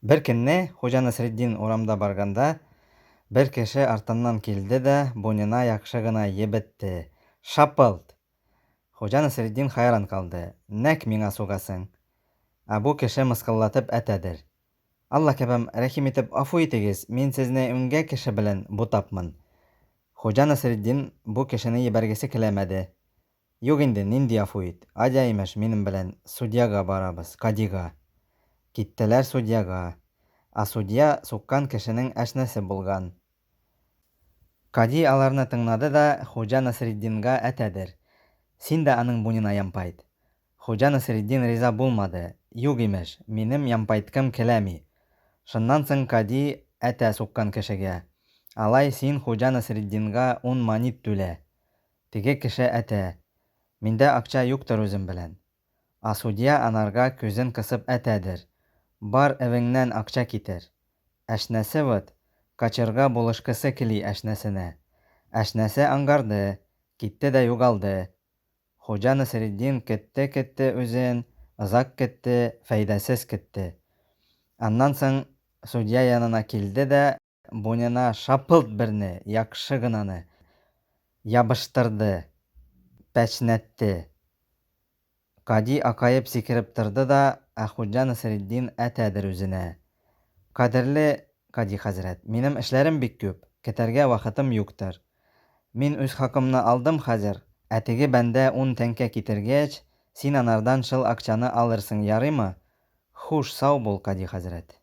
Бер көнне Хуҗа Насретдин урамда барганда, бер кеше артыннан килде дә буенына яхшы гына ебетте. Шапылт! Хуҗа Насретдин хайран калды. Нәкъ миңа сугасың. Ә бу кеше мыскыллатып әтәдер. Алла кебем, рәхим итеп афу итегез, мин сезне үнгә кеше белән бутапмын. Хуҗа Насретдин бу кешене ебәргесе киләмәде. Юк инде, нинди афу ит. Адя имеш, минем белән судьяга барабыз, кадига. Киттеләр судьяга. Ә судья суккан кешенең әшнәсе булган. Кади аларны тыңлады да Хуҗа Насретдинга әтәдер. Син дә аның буенына ямпайт. Хуҗа Насретдин риза булмады. Юк имеш, минем ямпайткым киләми. Шуннан соң Кади әтә суккан кешегә. Алай син Хуҗа Насретдинга 10 манит түлә. Теге кеше әтә. Миндә акча юктыр үзем белән. Ә судья анарга күзен кысып әтәдер. Бар эвеңнән акча китер. Әшнәсе вот, качырга булышкысы кили әшнәсенә. Әшнәсе аңгарды, китте дә югалды. Хуҗа Насретдин кетте үзен, озак кетте, фәйдәсез кетте. Аннан соң судья янына килде дә буенына шапылт берне, яхшы гынаны ябыштырды, пәчнәтте. Кади акаеп сикереп торды да, ә Хуҗа Насретдин әтәдер үзенә. Кадерле Кади хәзрәт, минем эшләрем бик күп, кетәргә вакытым юктыр. Мин үз хакымны алдым хәзер, ә теге бәндә 10 тәңкә китергәч, син анардан шул акчаны алырсың, ярыймы? Хуш, сау бул, Кади хәзрәт.